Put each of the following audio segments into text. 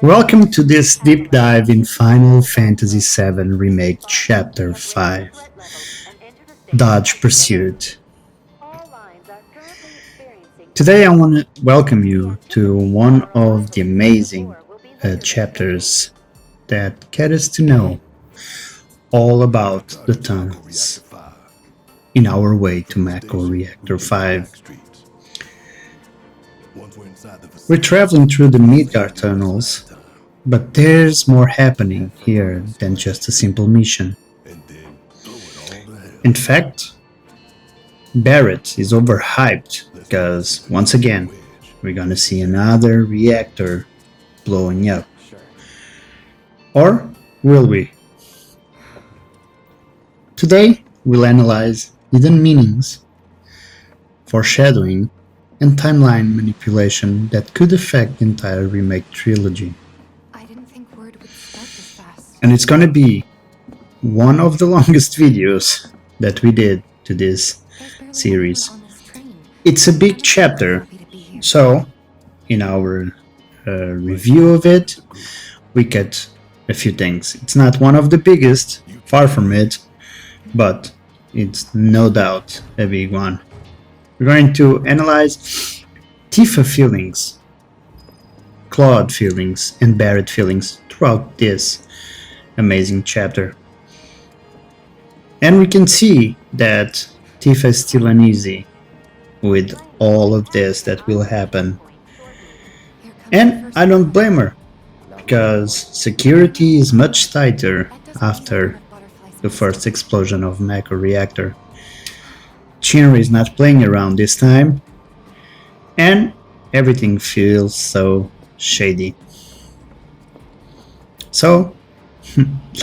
Welcome to this deep dive in Final Fantasy VII Remake Chapter 5, Dodge Pursuit. Today I want to welcome you to one of the amazing chapters that get us to know all about the tunnels in our way to Mako Reactor 5. We're traveling through the Midgard tunnels, but there's more happening here than just a simple mission. In fact, Barret is overhyped because, once again, we're gonna see another reactor blowing up. Or will we? Today, we'll analyze hidden meanings, foreshadowing, and timeline manipulation that could affect the entire Remake trilogy. And it's gonna be one of the longest videos that we did to this series. It's a big chapter, so in our review of it, we get a few things. It's not one of the biggest, far from it, but it's no doubt a big one. We're going to analyze Tifa feelings, Claude feelings, and Barret feelings throughout this amazing chapter. And we can see that Tifa is still uneasy with all of this that will happen. And I don't blame her, because security is much tighter after the first explosion of Mako Reactor. Shinra is not playing around this time, and everything feels so shady. So,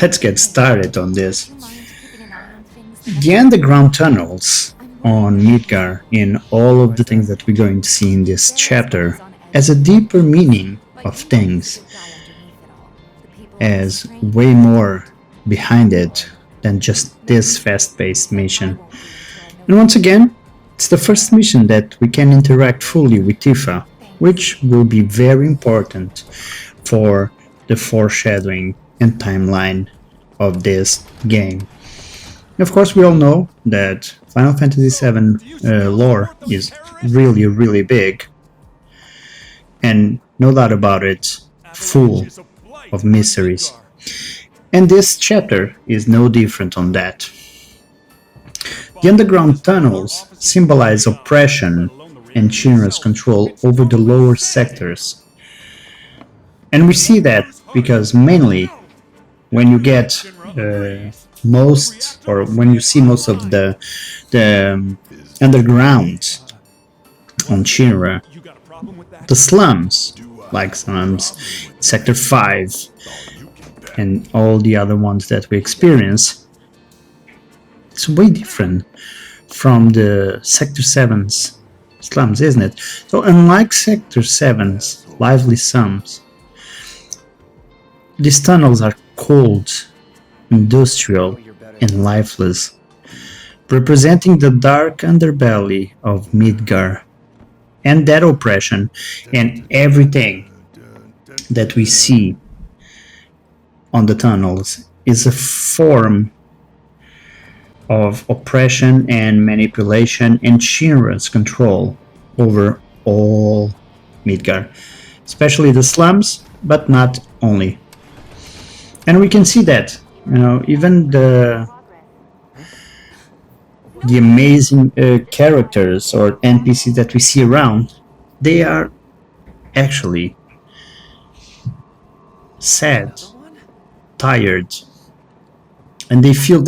let's get started on this. The underground tunnels on Midgard in all of the things that we're going to see in this chapter has a deeper meaning of things, has way more behind it than just this fast-paced mission. And once again, it's the first mission that we can interact fully with Tifa, which will be very important for the foreshadowing and timeline of this game. Of course, we all know that Final Fantasy VII lore is really big, and no doubt about it, full of mysteries. And this chapter is no different on that. The underground tunnels symbolize oppression and Shinra's control over the lower sectors. And we see that because mainly when you get when you see most of the underground on Shinra, the slums, like slums, Sector 5, and all the other ones that we experience, it's way different from the Sector 7's slums, isn't it? So unlike Sector 7's lively slums, these tunnels are cold, industrial, and lifeless, representing the dark underbelly of Midgard, and that oppression and everything that we see on the tunnels is a form of oppression and manipulation and Shinra's control over all Midgard, especially the slums, but not only. And we can see that, even the amazing characters or NPCs that we see around, they are actually sad, tired, and they feel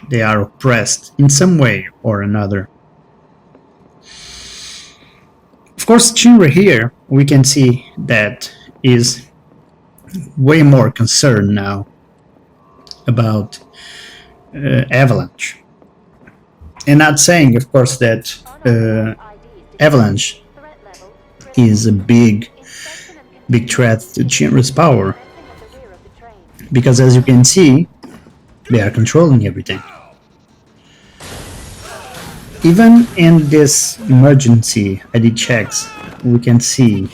they are oppressed in some way or another. Of course, Shinra here, we can see that is way more concerned now about Avalanche. And not saying, of course, that Avalanche is a big threat to Shinra's power, because as you can see, they are controlling everything. Even in this emergency ID checks, we can see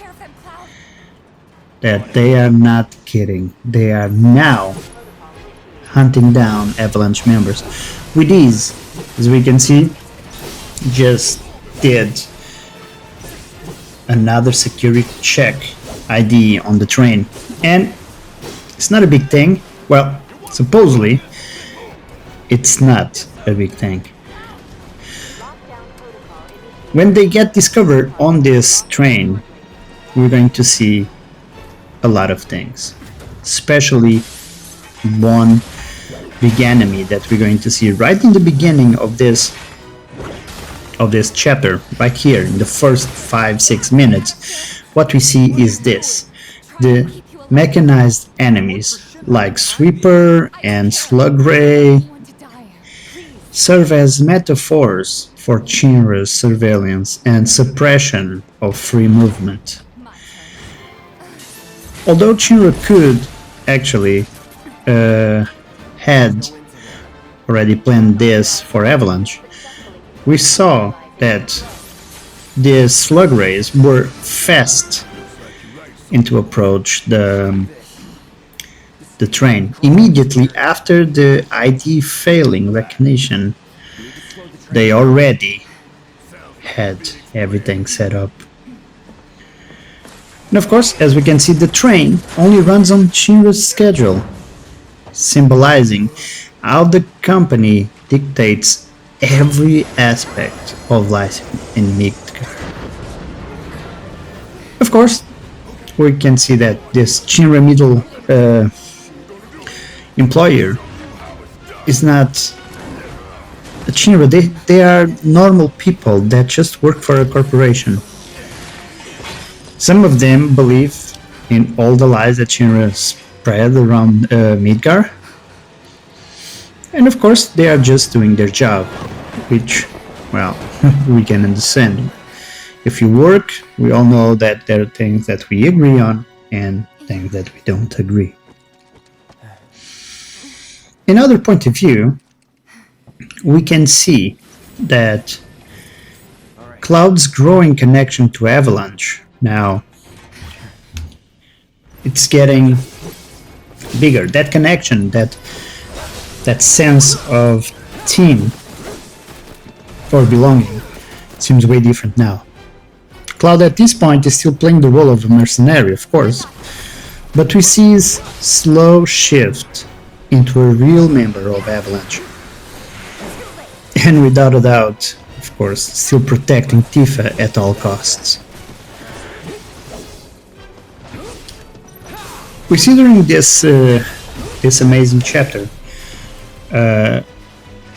that they are not kidding. They are now hunting down Avalanche members. With these, as we can see, just did another security check ID on the train. And it's not a big thing. Well, supposedly, it's not a big thing. When they get discovered on this train, we're going to see a lot of things, especially one big enemy that we're going to see right in the beginning of this chapter, right here in the first 5-6 minutes. What we see is this: the mechanized enemies like Sweeper and Slug Ray serve as metaphors for Shinra's surveillance and suppression of free movement. Although Shinra could actually had already planned this for Avalanche, we saw that the slug rays were fast to approach the train. Immediately after the ID failing recognition, they already had everything set up. And of course, as we can see, the train only runs on Shinra's schedule, symbolizing how the company dictates every aspect of life in Midgar. Of course, we can see that this Shinra middle employer is not a Shinra. They are normal people that just work for a corporation. Some of them believe in all the lies that Shinra spread around Midgar. And of course, they are just doing their job, which, well, we can understand. If you work, we all know that there are things that we agree on and things that we don't agree. Another point of view, we can see that Cloud's growing connection to Avalanche now, it's getting bigger. That connection, that sense of team or belonging seems way different now. Cloud at this point is still playing the role of a mercenary, of course, but we see his slow shift into a real member of Avalanche. And without a doubt, of course, still protecting Tifa at all costs. We see during this amazing chapter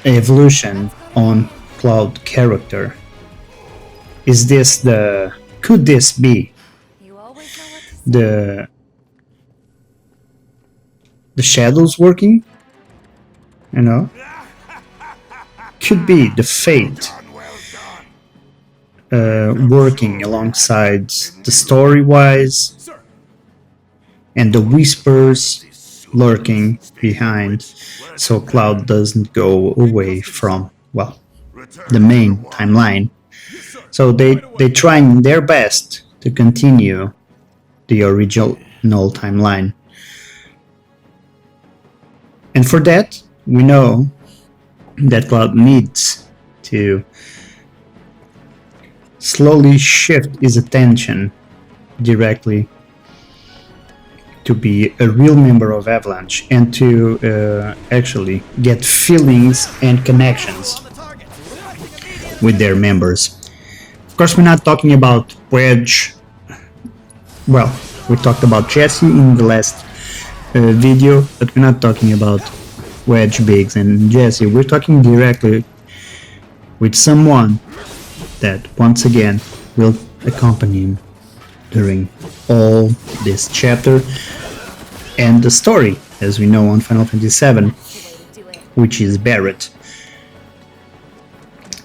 evolution on Cloud character. Could this be the shadows working? You know? Could be the fate working alongside the story-wise and the whispers lurking behind, so Cloud doesn't go away from, well, the main timeline. So they're trying their best to continue the original timeline. And for that, we know that Cloud needs to slowly shift his attention directly to be a real member of Avalanche and to actually get feelings and connections with their members. Of course, we're not talking about Wedge. Well, we talked about Jesse in the last video, but we're not talking about Wedge, Biggs, and Jesse. We're talking directly with someone that, once again, will accompany him during all this chapter and the story, as we know on Final Fantasy VII, which is Barret.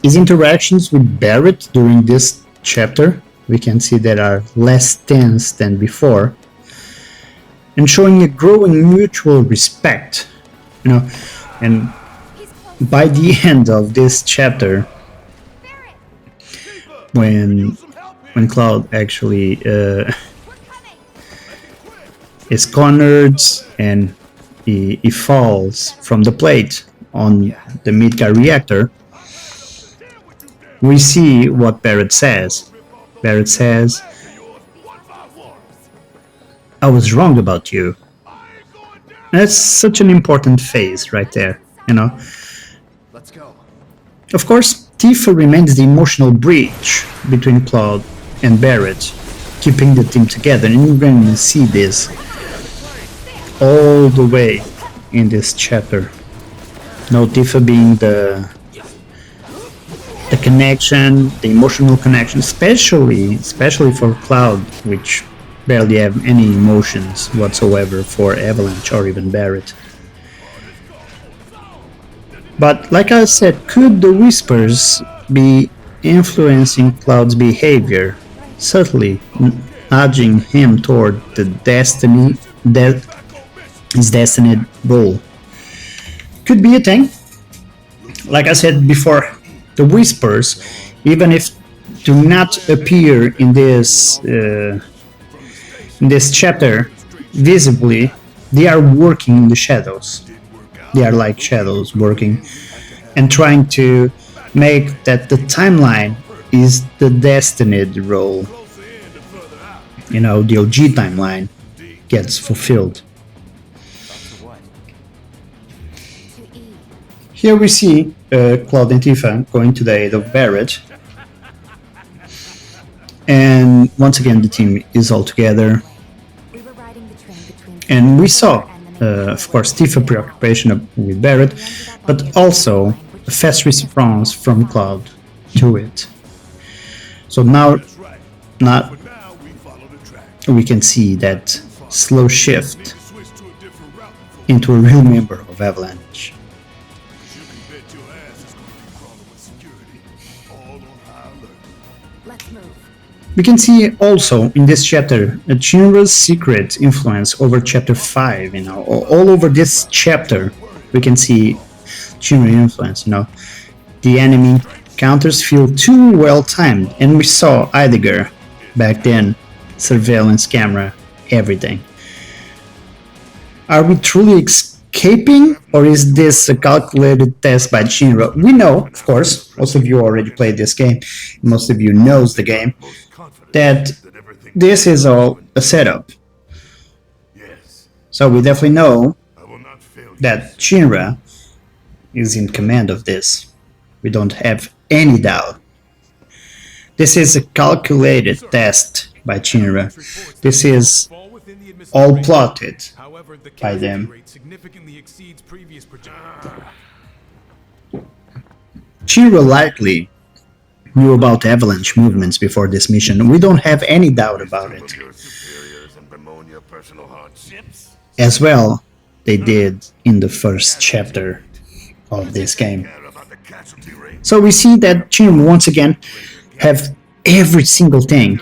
His interactions with Barret during this chapter, we can see that are less tense than before, and showing a growing mutual respect, you know. And by the end of this chapter, when Cloud actually is cornered and he falls from the plate on the Midgar reactor, we see what Barret says. Barret says, "I was wrong about you." And that's such an important phase right there, you know. Let's go. Of course, Tifa remains the emotional bridge between Cloud and Barret, keeping the team together, and you're going to see this all the way in this chapter. No, Tifa being the connection, the emotional connection, especially for Cloud, which barely have any emotions whatsoever for Avalanche or even Barret. But like I said, could the Whispers be influencing Cloud's behavior, subtly nudging him toward the his destined goal? Could be a thing. Like I said before, the Whispers, even if do not appear in this chapter visibly, they are working in the shadows. They are like shadows working and trying to make that the timeline is the destined role. You know, the OG timeline gets fulfilled. Here we see Cloud and Tifa going to the aid of Barret. And once again, the team is all together. And we saw, of course, Tifa preoccupation with Barret, but also a fast response from Cloud to it. So now we can see that slow shift into a real member of Avalanche. We can see also in this chapter Shinra's secret influence over chapter 5, you know, all over this chapter we can see Shinra influence, you know. The enemy counters feel too well timed, and we saw Heidegger back then, surveillance camera, everything. Are we truly escaping, or is this a calculated test by Shinra? We know, of course, most of you already played this game, most of you knows the game, that this is all a setup. So we definitely know that Shinra is in command of this. We don't have any doubt. This is a calculated test by Shinra. This is all plotted by them. Shinra likely knew about Avalanche movements before this mission. We don't have any doubt about it. As well, they did in the first chapter of this game. So we see that Shinra once again have every single thing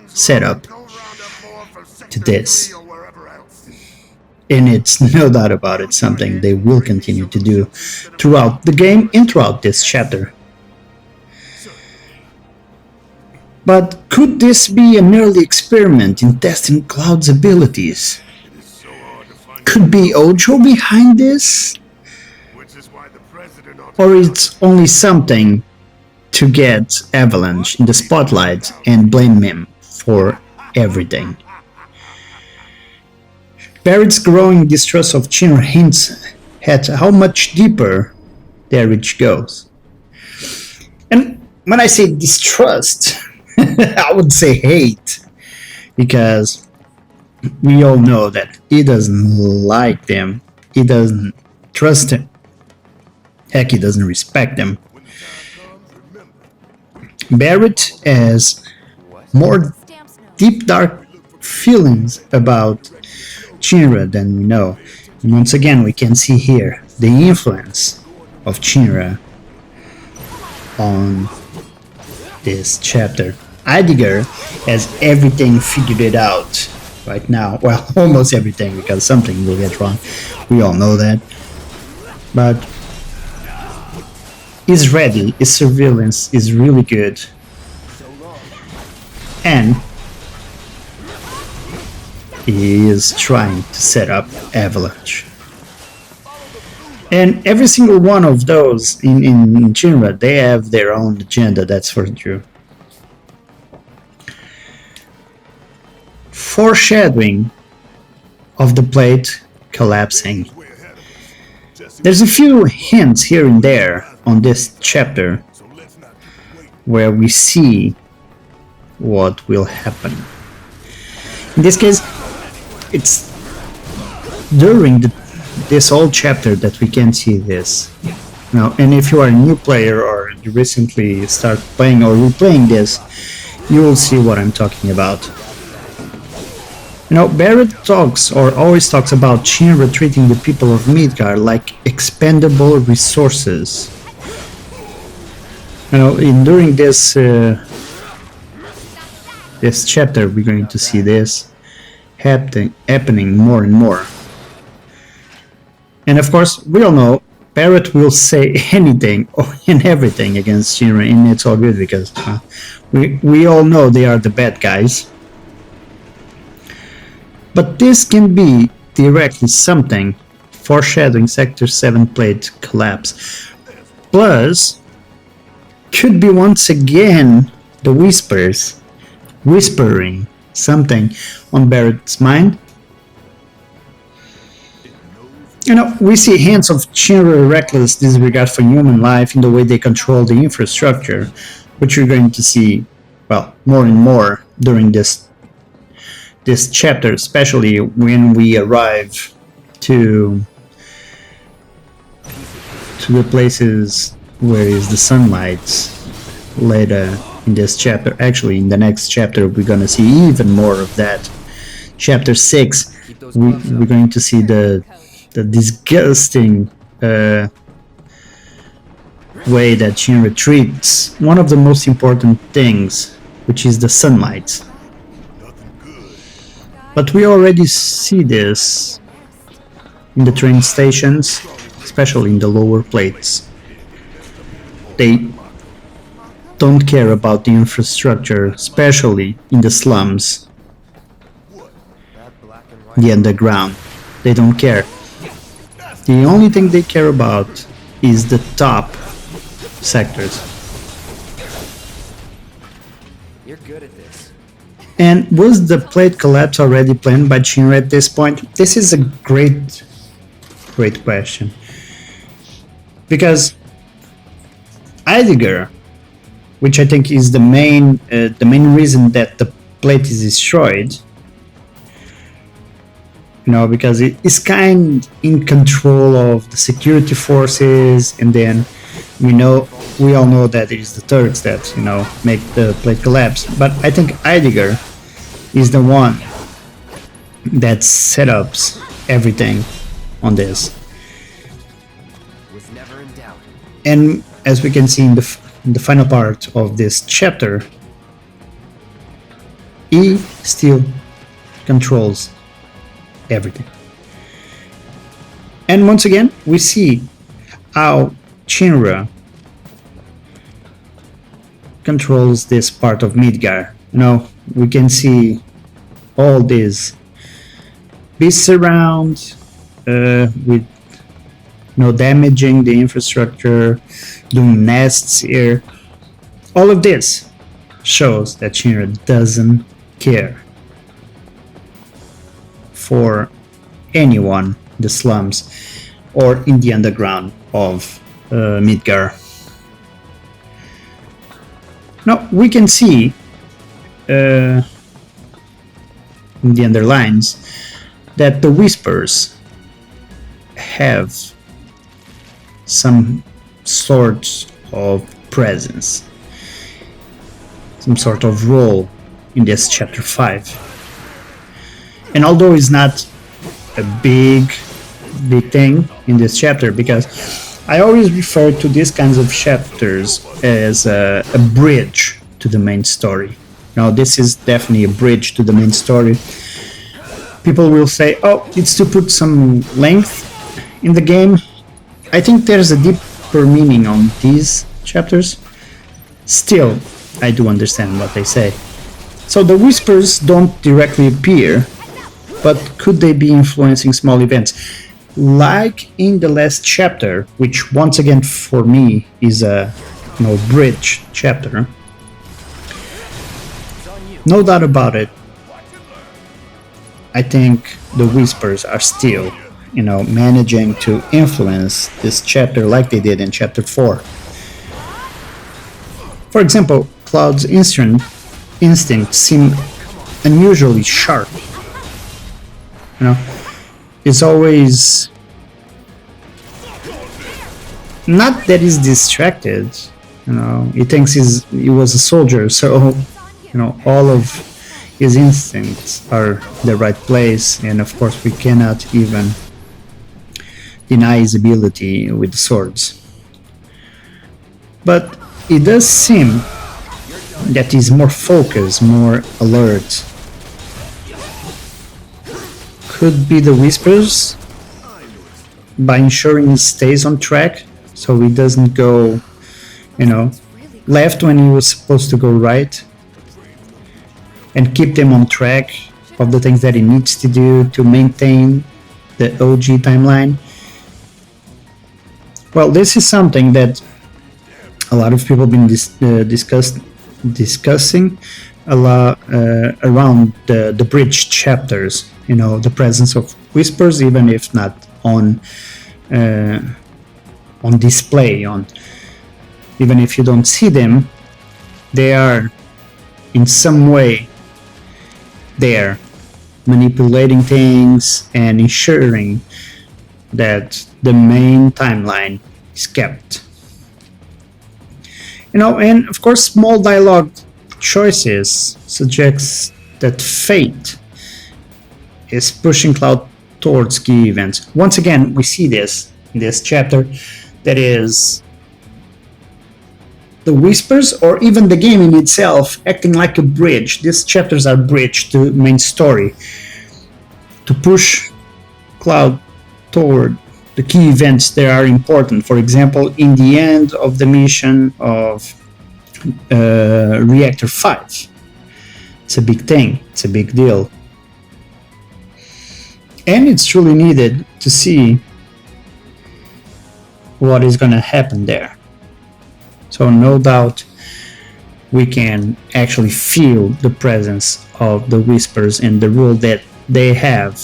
set up to this. And it's no doubt about it, something they will continue to do throughout the game and throughout this chapter. But could this be an early experiment in testing Cloud's abilities? Could be Ojo behind this? Or it's only something to get Avalanche in the spotlight and blame him for everything? Barret's growing distrust of Shinra hints at how much deeper their reach goes. And when I say distrust, I would say hate, because we all know that he doesn't like them, he doesn't trust him, heck, he doesn't respect them. Barret has more deep dark feelings about Shinra than we know. And once again we can see here the influence of Shinra on this chapter. Heidegger has everything figured it out right now. Well, almost everything, because something will get wrong. We all know that. But he's ready. His surveillance is really good. And is trying to set up Avalanche. And every single one of those in Shinra, they have their own agenda, that's for sure. Foreshadowing of the plate collapsing. There's a few hints here and there on this chapter where we see what will happen. In this case, it's during this whole chapter that we can see this. Now, and if you are a new player or you recently start playing or replaying this, you will see what I'm talking about. You know, Barret talks or always talks about Shinra treating the people of Midgar like expendable resources. You know, during this this chapter, we're going to see this happening more and more. And of course, we all know Barret will say anything and everything against Shinra, and it's all good because we all know they are the bad guys. But this can be directly something foreshadowing Sector 7 plate collapse. Plus, could be once again the whispering something on Barret's mind. You know, we see hints of Shinra reckless disregard for human life in the way they control the infrastructure, which you're going to see, well, more and more during this chapter, especially when we arrive to the places where is the sunlight later in this chapter. Actually, in the next chapter we're gonna see even more of that. Chapter 6, we're going to see the disgusting way that Shinra treats one of the most important things, which is the sunlight. But we already see this in the train stations, especially in the lower plates. They don't care about the infrastructure, especially in the slums, the underground. They don't care. The only thing they care about is the top sectors. You're good at this. And was the plate collapse already planned by Shinra at this point? This is a great question. Because Heidegger, which I think is the main reason that the plate is destroyed, you know, because it is kind in control of the security forces, and then we all know that it is the Turks that, you know, make the plate collapse. But I think Heidegger is the one that set up everything on this. Was never in doubt. And as we can see in the final part of this chapter, he still controls everything. And once again, we see how Shinra controls this part of Midgar. You know, we can see all these beasts around, with damaging the infrastructure, doing nests here. All of this shows that Shinra doesn't care for anyone in the slums or in the underground of Midgar. Now we can see in the underlines that the whispers have some sort of presence, some sort of role in this chapter 5. And although it's not a big thing in this chapter, because I always refer to these kinds of chapters as a bridge to the main story. Now this is definitely a bridge to the main story. People will say, oh, it's to put some length in the game. I think there's a deeper meaning on these chapters. Still, I do understand what they say. So the whispers don't directly appear, but could they be influencing small events? Like in the last chapter, which once again for me is a bridge chapter. No doubt about it, I think the Whispers are still, managing to influence this chapter like they did in chapter 4. For example, Cloud's instincts seem unusually sharp. It's always not that he's distracted. He thinks he was a soldier, so all of his instincts are the right place, and of course we cannot even deny his ability with swords. But it does seem that he's more focused, more alert. Could be the Whispers, by ensuring he stays on track, so he doesn't go, left when he was supposed to go right, and keep them on track of the things that he needs to do to maintain the OG timeline. Well, this is something that a lot of people have been discussing a lot around the bridge chapters. The presence of Whispers, even if not on display, even if you don't see them, they are in some way there, manipulating things and ensuring that the main timeline is kept. And of course small dialogue choices suggest that fate is pushing Cloud towards key events. Once again, we see this in this chapter, that is the Whispers, or even the game in itself, acting like a bridge. These chapters are bridge to main story, to push Cloud toward the key events that are important. For example, in the end of the mission of Reactor 5. It's a big thing, it's a big deal. And it's truly needed to see what is going to happen there. So no doubt we can actually feel the presence of the Whispers and the role that they have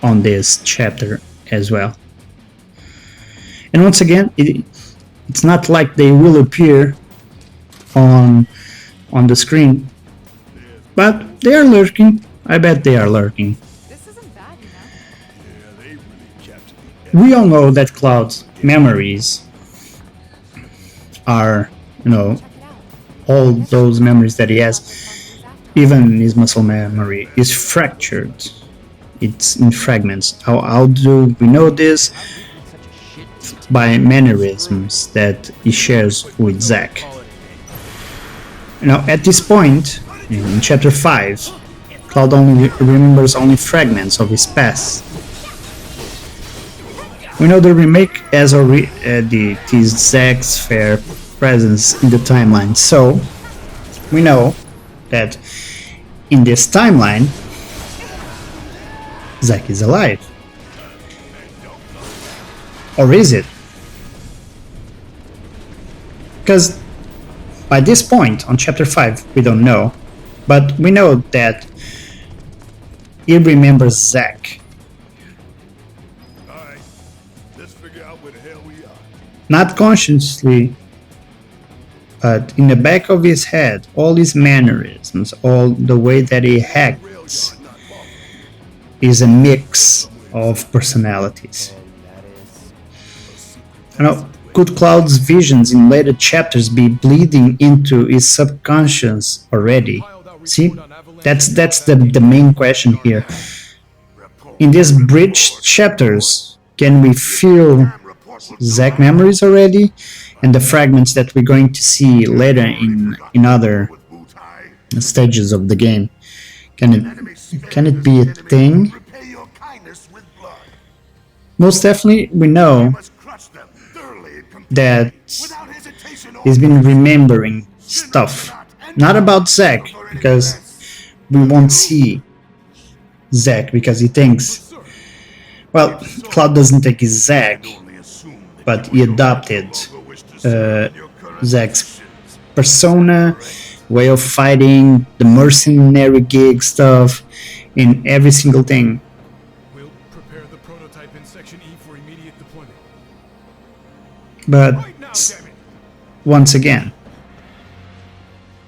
on this chapter as well. And once again, it's not like they will appear on the screen, but they are lurking. I bet they are lurking. This isn't bad, We all know that Cloud's memories are, all those memories that he has, even his muscle memory is fractured. It's in fragments. How do we know this? By mannerisms that he shares with Zack. At this point, in chapter 5, Cloud only remembers only fragments of his past. We know the remake has already Zack's fair presence in the timeline, so we know that in this timeline, Zack is alive. Or is it? Because by this point, on chapter 5, we don't know, but we know that he remembers Zack. Alright, let's figure out where the hell we are. Not consciously, but in the back of his head, all his mannerisms, all the way that he acts, is a mix of personalities. Could Cloud's visions in later chapters be bleeding into his subconscious already? See, that's the main question here. In these bridge chapters, can we feel Zack memories already, and the fragments that we're going to see later in other stages of the game? Can it be a thing? Most definitely, we know that he's been remembering stuff, not about Zack, because we won't see Zack because he thinks, well, Cloud doesn't think he's Zack, but he adopted Zack's persona, way of fighting, the mercenary gig stuff, in every single thing. We'll prepare the prototype in Section E for immediate deployment. But Right now, damn it! once again,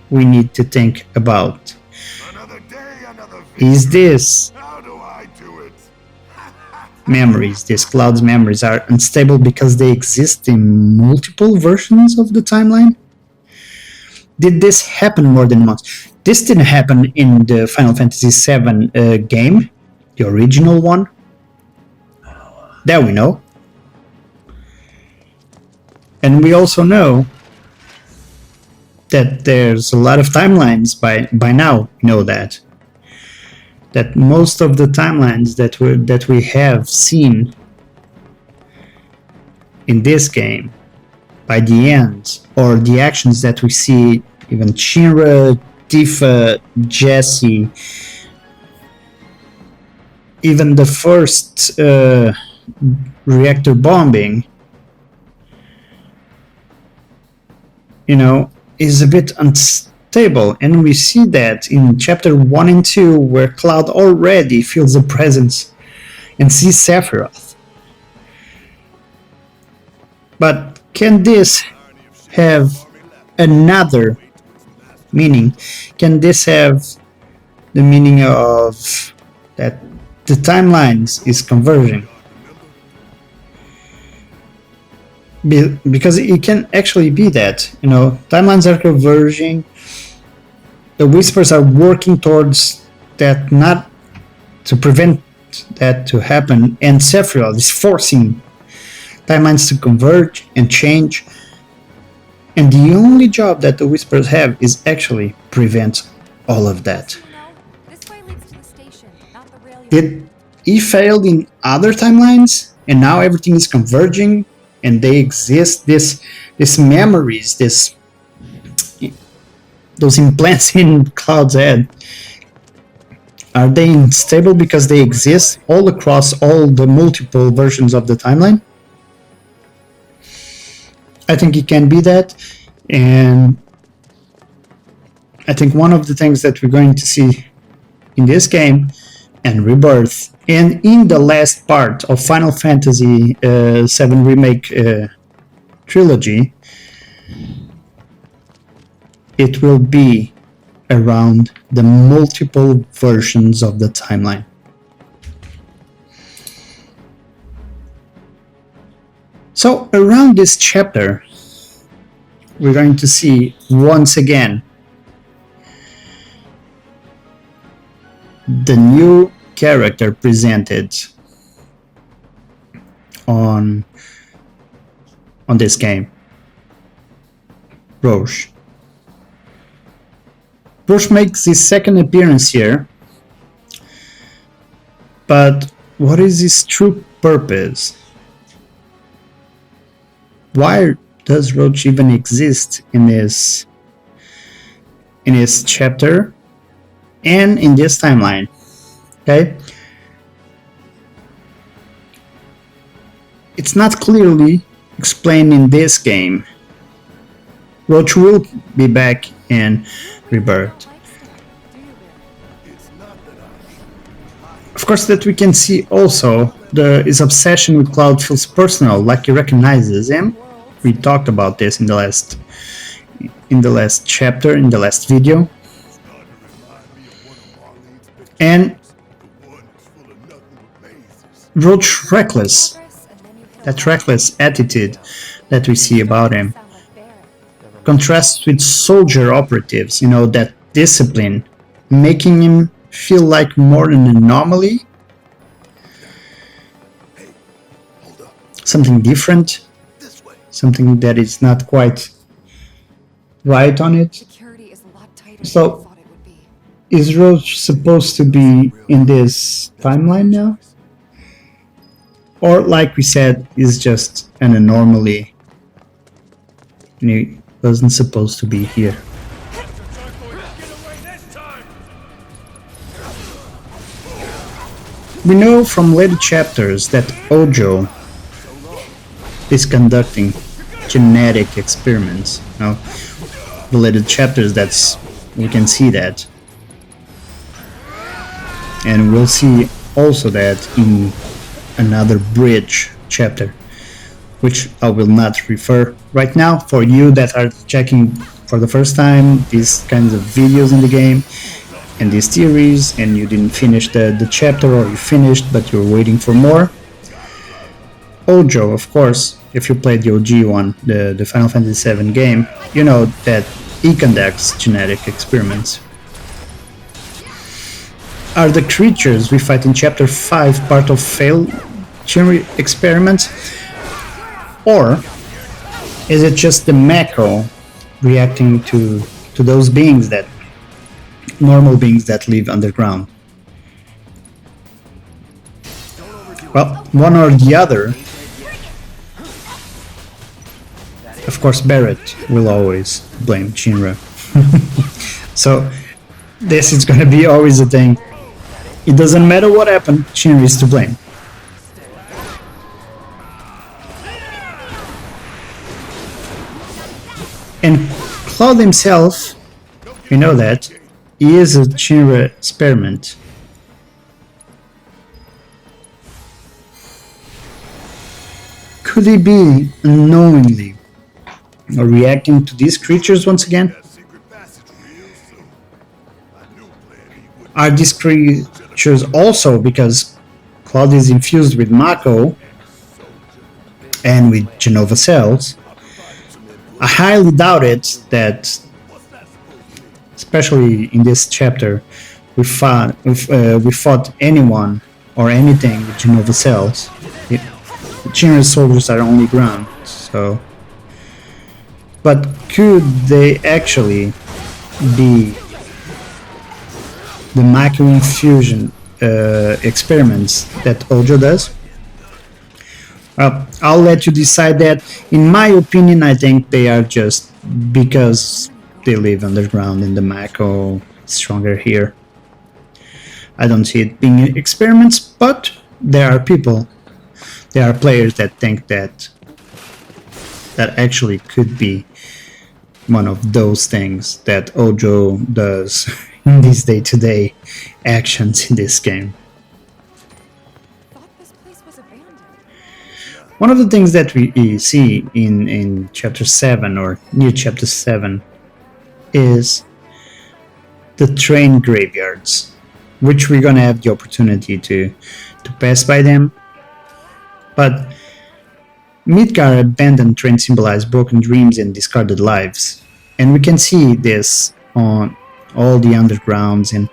we need to think about, Another day, another is this How do I do it? memories, these Cloud's memories, are unstable because they exist in multiple versions of the timeline? Did this happen more than once? This didn't happen in the Final Fantasy VII game, the original one. That we know. And we also know that there's a lot of timelines by now. We know that most of the timelines that we have seen in this game, by the end, or the actions that we see, even Shinra, Tifa, Jesse, even the first reactor bombing, is a bit unstable, and we see that in chapter 1 and 2, where Cloud already feels the presence and sees Sephiroth. But can this have another meaning? Can this have the meaning of that the timelines is converging? Because it can actually be that, timelines are converging, the Whispers are working towards that, not to prevent that to happen, and Sephiroth is forcing timelines to converge and change, and the only job that the Whispers have is actually prevent all of that. Did he fail in other timelines, and now everything is converging, and they exist, these memories, those implants in Cloud's head, are they unstable because they exist all across all the multiple versions of the timeline? I think it can be that, and I think one of the things that we're going to see in this game and Rebirth, and in the last part of Final Fantasy VII Remake Trilogy, it will be around the multiple versions of the timeline. So around this chapter, we're going to see once again the new character presented on this game, Roche. Roche makes his second appearance here, but what is his true purpose? Why does Roche even exist in this chapter and in this timeline? Okay, it's not clearly explained in this game. Roche will be back in Rebirth. Of course, that we can see also his obsession with Cloud feels personal, like he recognizes him. We talked about this in the last chapter, in the last video. And Roach reckless, that reckless attitude that we see about him, contrasts with soldier operatives, that discipline, making him feel like more an anomaly, something different, something that is not quite right on it. So, is Roach supposed to be in this timeline now? Or, like we said, is just an anomaly and he wasn't supposed to be here? We know from later chapters that Ojo is conducting genetic experiments. Now, the later chapters, we can see that. And we'll see also that in another bridge chapter, which I will not refer right now. For you that are checking for the first time these kinds of videos in the game and these theories, and you didn't finish the chapter, or you finished but you're waiting for more, Ojo, of course, if you played the OG one, the Final Fantasy VII game, you know that he conducts genetic experiments. Are the creatures we fight in Chapter 5 part of failed Shinra experiments? Or is it just the Mako reacting to those beings, that normal beings that live underground? Well, one or the other. Of course, Barret will always blame Shinra. So this is gonna be always a thing. It doesn't matter what happened, Shinra is to blame. And Cloud himself, we know that, he is a Shinra experiment. Could he be unknowingly reacting to these creatures once again? Are these creatures also, because Cloud is infused with Mako and with Genova cells? I highly doubt it that, especially in this chapter, we fought anyone or anything with Genova cells. The Shinra soldiers are only ground, so. But could they actually be the Mako infusion experiments that Ojo does? I'll let you decide that. In my opinion, I think they are just because they live underground and the Mako is stronger here. I don't see it being experiments, but there are people, there are players that think that actually could be one of those things that Ojo does in these day-to-day actions in this game. One of the things that we see in Chapter 7 or near Chapter 7 is the train graveyards, which we're gonna have the opportunity to pass by them. But Midgar abandoned trains symbolize broken dreams and discarded lives, and we can see this on all the undergrounds and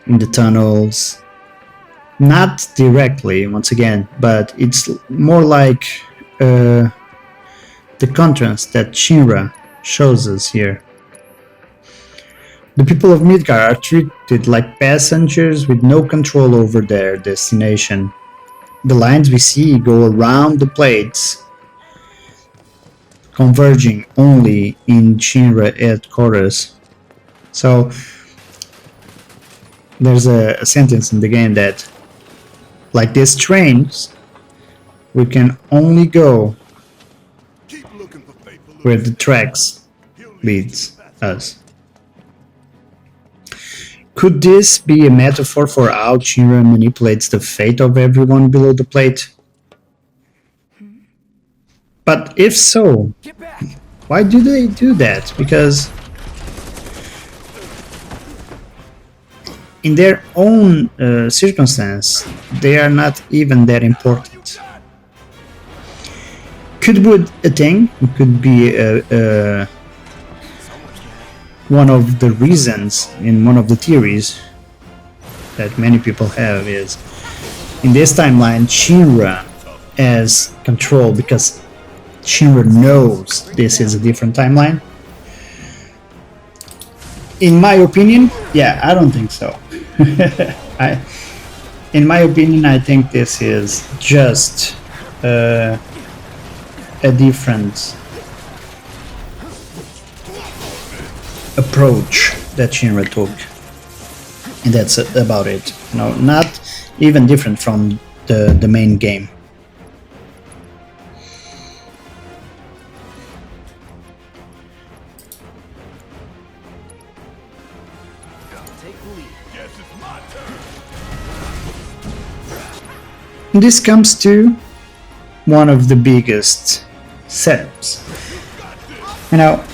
in the tunnels. Not directly, once again, but it's more like the contrast that Shinra shows us here. The people of Midgar are treated like passengers with no control over their destination. The lines we see go around the plates, converging only in Shinra headquarters. So there's a sentence in the game that, like these trains, we can only go where the tracks leads us. Could this be a metaphor for how Shinra manipulates the fate of everyone below the plate? But if so, why do they do that? Because in their own circumstance, they are not even that important. Could be a thing, it could be one of the reasons in one of the theories that many people have is, in this timeline, Shinra has control because Shinra knows this is a different timeline. In my opinion, yeah, I don't think so. In my opinion, I think this is just a different approach that Shinra took, and that's about it. No, not even different from the main game. Take the lead. Guess it's my turn. And this comes to one of the biggest setups. You know,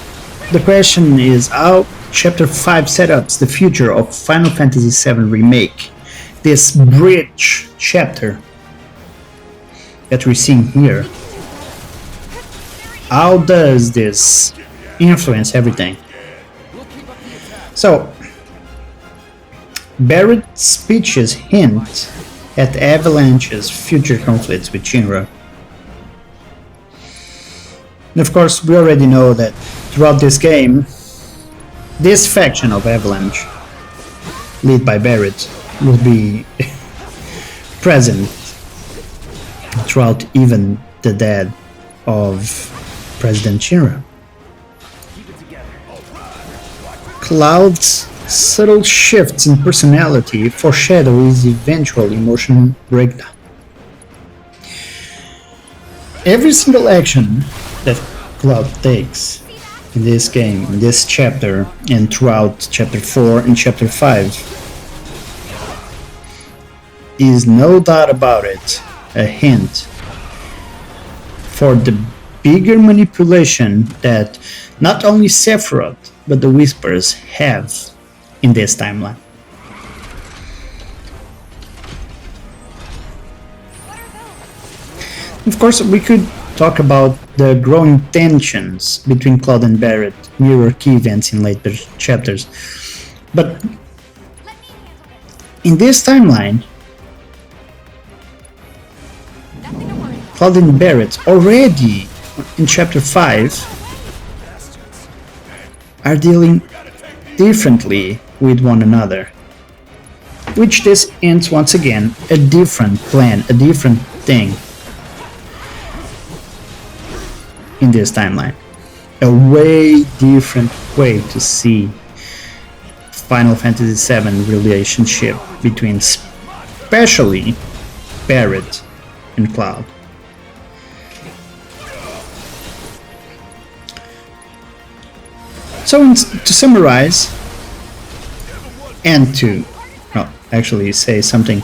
the question is how Chapter 5 setups the future of Final Fantasy VII Remake. This bridge chapter that we're seeing here. How does this influence everything? So, Barret's speeches hint at Avalanche's future conflicts with Shinra. And of course, we already know that throughout this game, this faction of Avalanche, led by Barret, will be present throughout even the death of President Shinra. Cloud's subtle shifts in personality foreshadow his eventual emotional breakdown. Every single action that Cloud takes in this game, in this chapter, and throughout Chapter 4 and Chapter 5 is, no doubt about it, a hint for the bigger manipulation that not only Sephiroth but the Whispers have in this timeline. Of course, we could talk about the growing tensions between Cloud and Barret, mirror key events in later chapters. But in this timeline, Cloud and Barret already in Chapter 5 are dealing differently with one another, which this ends once again a different plan, a different thing in this timeline, a way different way to see Final Fantasy VII relationship between especially Barret and Cloud. So to summarize, and to actually say something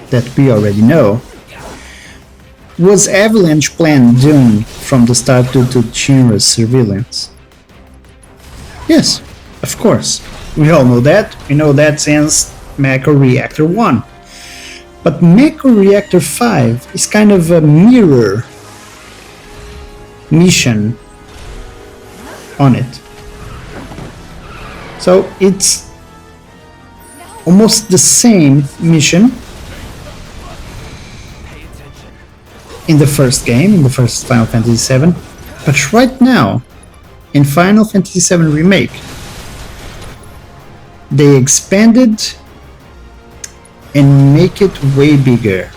that we already know, was Avalanche plan doomed from the start due to Shinra's surveillance? Yes, of course. We all know that. We know that since Mako Reactor 1. But Mako Reactor 5 is kind of a mirror mission on it. So it's almost the same mission in the first game, in the first Final Fantasy VII, but right now, in Final Fantasy VII Remake, they expanded and make it way bigger.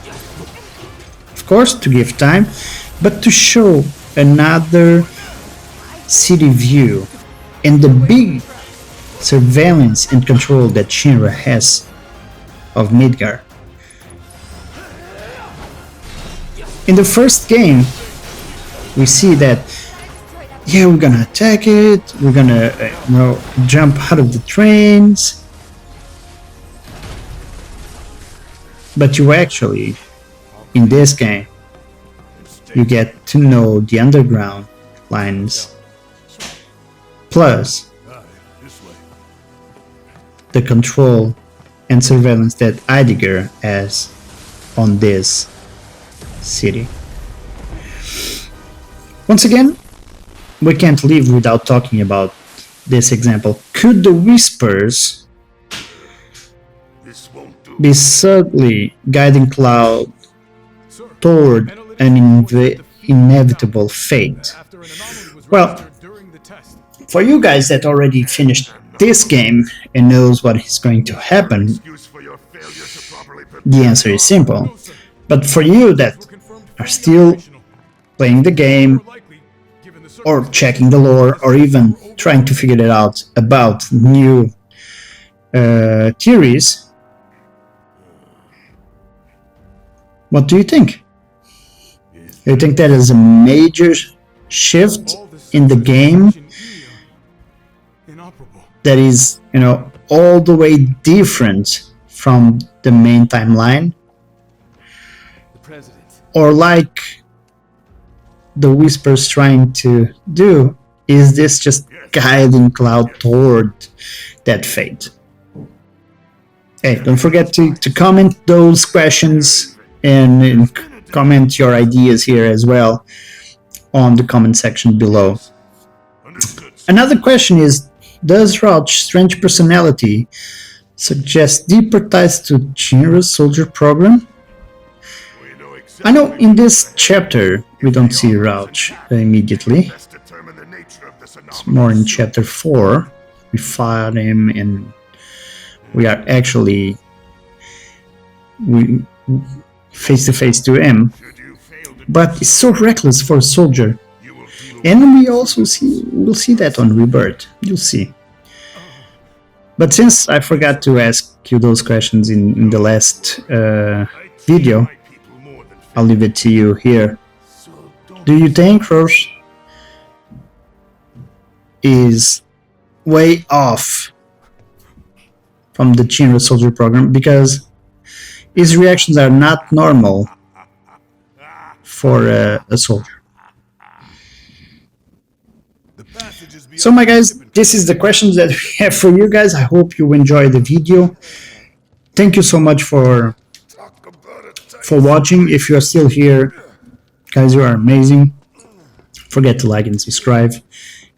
Of course, to give time, but to show another city view and the big surveillance and control that Shinra has of Midgar. In the first game, we see that, yeah, we're gonna attack it, we're gonna jump out of the trains, but you actually, in this game, you get to know the underground lines, plus the control and surveillance that Heidegger has on this city. Once again, we can't leave without talking about this example. Could the Whispers be subtly guiding Cloud toward an inevitable fate? Well, for you guys that already finished this game and knows what is going to happen, the answer is simple. But for you that are still playing the game, or checking the lore, or even trying to figure it out about new theories, What do you think? Do you think that is a major shift in the game that is, you know, all the way different from the main timeline? Or like the Whisper's trying to do, is this just guiding Cloud toward that fate? Hey, don't forget to comment those questions and comment your ideas here as well on the comment section below. Another question is, does Rauch's strange personality suggest deeper ties to Shinra's soldier program? I know in this chapter we don't see Rauch immediately. It's more in chapter 4. We fight him and we are actually face to face to him. But it's so reckless for a soldier. And we also we'll see that on Rebirth. You'll see. But since I forgot to ask you those questions in the last video, I'll leave it to you here. Do you think Roche is way off from the Shinra soldier program? Because his reactions are not normal for a soldier. So my guys, this is the questions that we have for you guys. I hope you enjoyed the video. Thank you so much for watching. If you are still here, guys, you are amazing. Forget to like and subscribe.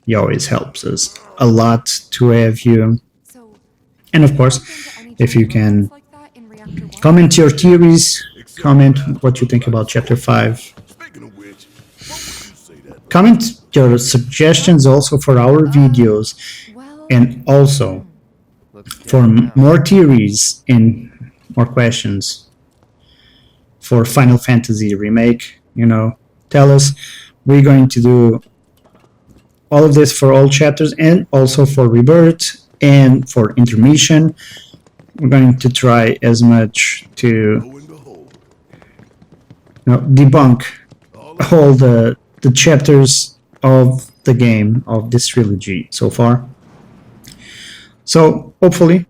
It always helps us a lot to have you. And of course, if you can comment your theories, comment what you think about chapter 5. Comment your suggestions also for our videos, and also for more theories and more questions for Final Fantasy Remake. You know, tell us. We're going to do all of this for all chapters and also for Rebirth and for Intermission. We're going to try as much to debunk all the chapters of the game, of this trilogy so far. So hopefully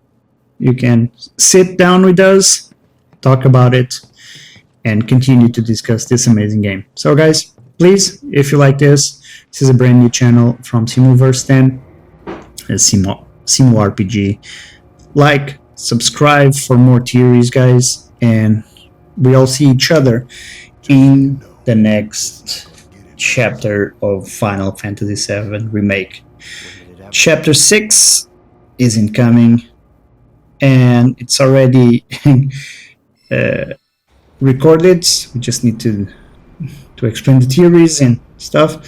you can sit down with us, talk about it, and continue to discuss this amazing game. So guys, please, if you like this is a brand new channel from Simuverse 10, Simu RPG. Like, subscribe for more theories, guys, and we all see each other in the next chapter of Final Fantasy VII Remake. Chapter 6 is incoming, and it's already recorded. We just need to explain the theories and stuff.